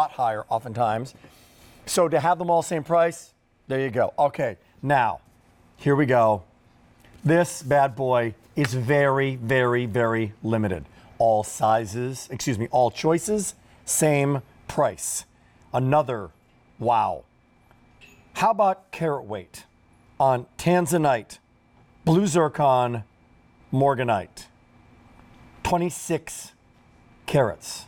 lot higher oftentimes. So to have them all same price, there you go. Okay, now, here we go. This bad boy is very, very, very limited. All sizes, all choices, same price. Another, wow. How about carat weight on tanzanite, blue zircon, morganite? 26 carats.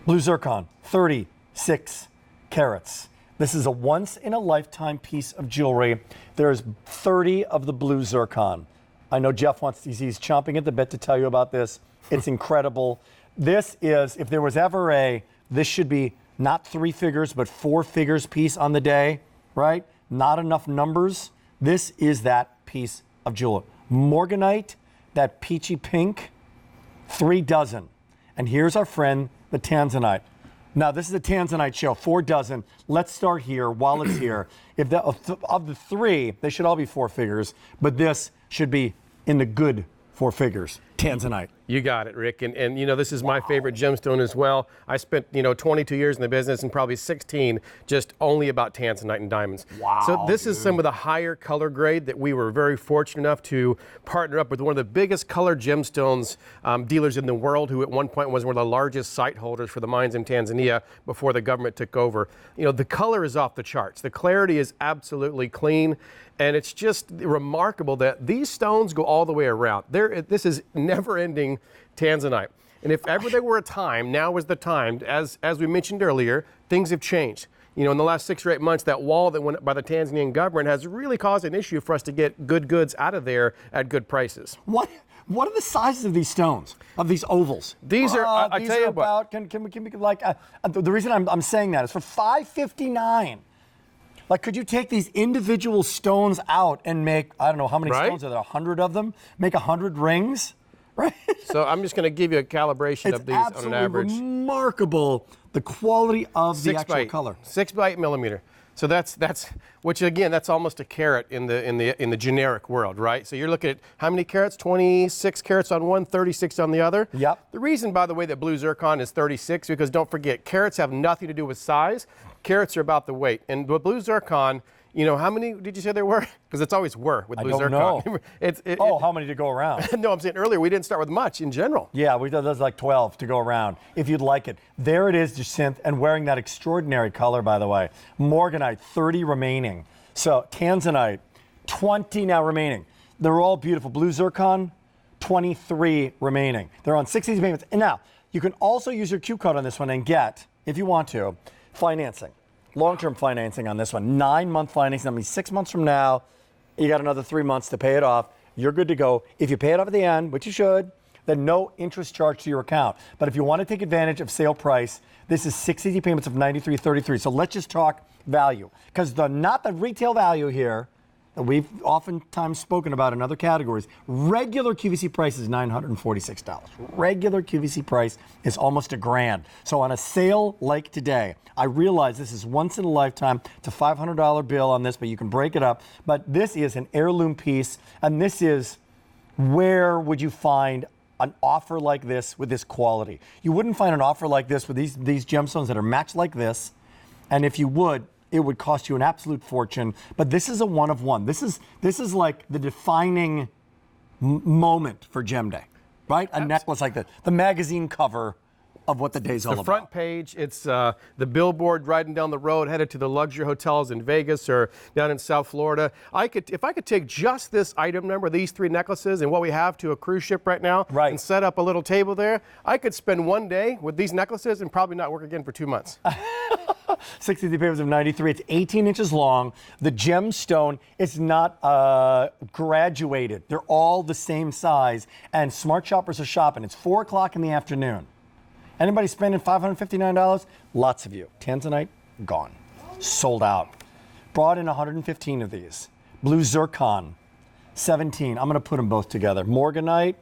Blue zircon, 36 carats. This is a once-in-a-lifetime piece of jewelry. There's 30 of the blue zircon. I know Jeff he's chomping at the bit to tell you about this. It's incredible. This is, if there was ever this should be not 3 figures, but 4 figures piece on the day, right? Not enough numbers. This is that piece of jewelry. Morganite, that peachy pink, 3 dozen. And here's our friend, the tanzanite. Now, this is a tanzanite show, 4 dozen. Let's start here while it's here. If of the 3, they should all be 4 figures, but this should be in the good 4 figures. Tanzanite. You got it, Rick. And you know, this is my favorite gemstone as well. I spent, 22 years in the business and probably 16 just only about tanzanite and diamonds. Wow. So this is some of the higher color grade that we were very fortunate enough to partner up with one of the biggest color gemstones dealers in the world, who at one point was one of the largest site holders for the mines in Tanzania before the government took over. You know, the color is off the charts. The clarity is absolutely clean. And it's just remarkable that these stones go all the way around. This is never-ending tanzanite. And if ever there were a time, now is the time. As we mentioned earlier, things have changed. You know, in the last 6 or 8 months, that wall that went up by the Tanzanian government has really caused an issue for us to get good goods out of there at good prices. What are the sizes of these stones, of these ovals? These are, I tell you about, can we like, the reason I'm saying that is for $559. Like, could you take these individual stones out and make, I don't know, how many stones are there, 100 of them? Make 100 rings, right? So I'm just going to give you a calibration of these on an average. It's absolutely remarkable, the quality of the actual color. 6 by 8 millimeter. So that's which again, that's almost a carat in the generic world, right? So you're looking at how many carats? 26 carats on one, 36 on the other. Yep. The reason, by the way, that blue zircon is 36, because don't forget, carats have nothing to do with size. Carats are about the weight. And with blue zircon, you know, how many did you say there were? Because it's always were with blue zircon. I don't know. How many to go around? No, I'm saying earlier we didn't start with much in general. Yeah, there's like 12 to go around, if you'd like it. There it is, Jacinth, and wearing that extraordinary color, by the way. Morganite, 30 remaining. So tanzanite, 20 now remaining. They're all beautiful. Blue zircon, 23 remaining. They're on 60 payments. And now, you can also use your Q code on this one and get, if you want to, financing. Long-term financing on this one. 9-month financing. That means 6 months from now, you got another 3 months to pay it off. You're good to go. If you pay it off at the end, which you should, then no interest charged to your account. But if you want to take advantage of sale price, this is 6 easy payments of $93.33. So let's just talk value. Because not the retail value here that we've oftentimes spoken about in other categories. Regular QVC price is $946. Regular QVC price is almost $1,000. So on a sale like today, I realize this is once in a lifetime. It's a $500 bill on this, but you can break it up. But this is an heirloom piece, and this is, where would you find an offer like this with this quality? You wouldn't find an offer like this with these gemstones that are matched like this. And if you would, it would cost you an absolute fortune. But this is a one of one. This is like the defining moment for Gem Day, right? A necklace like that. The magazine cover of what the day's all about. The front page, it's the billboard riding down the road headed to the luxury hotels in Vegas or down in South Florida. If I could take just this item number, these 3 necklaces, and what we have to a cruise ship right now, and set up a little table there, I could spend one day with these necklaces and probably not work again for 2 months. 60 papers of 93. It's 18 inches long. The gemstone is not graduated. They're all the same size, and smart shoppers are shopping. It's 4 o'clock in the afternoon. Anybody spending $559? Lots of you. Tanzanite, gone. Sold out. Brought in 115 of these. Blue zircon, 17. I'm going to put them both together. Morganite,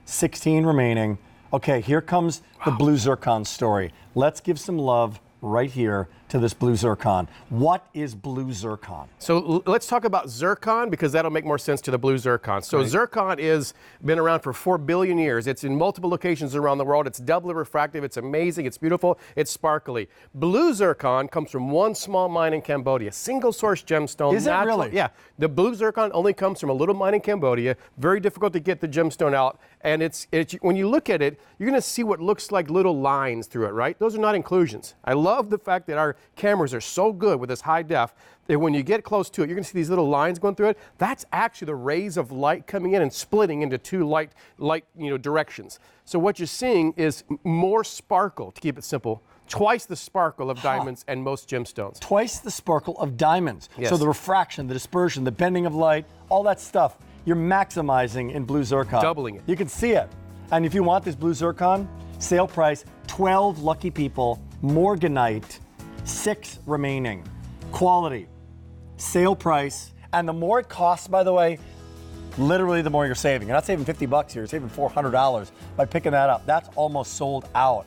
16 remaining. Okay, here comes the blue zircon story. Let's give some love right here to to this blue zircon. What is blue zircon? So let's talk about zircon because that'll make more sense to the blue zircon. So zircon is been around for 4 billion years. It's in multiple locations around the world. It's doubly refractive. It's amazing. It's beautiful. It's sparkly. Blue zircon comes from one small mine in Cambodia, single source gemstone. Is it really? Yeah. The blue zircon only comes from a little mine in Cambodia. Very difficult to get the gemstone out. And it's when you look at it, you're going to see what looks like little lines through it, right? Those are not inclusions. I love the fact that our cameras are so good with this high def that when you get close to it, you're going to see these little lines going through it. That's actually the rays of light coming in and splitting into two light directions. So what you're seeing is more sparkle, to keep it simple, twice the sparkle of diamonds and most gemstones. Twice the sparkle of diamonds. Yes. So the refraction, the dispersion, the bending of light, all that stuff, you're maximizing in blue zircon. Doubling it. You can see it. And if you want this blue zircon, sale price, 12 lucky people, morganite, 6 remaining. Quality, sale price, and the more it costs, by the way, literally the more you're saving. You're not saving $50 here, you're saving $400 by picking that up. That's almost sold out.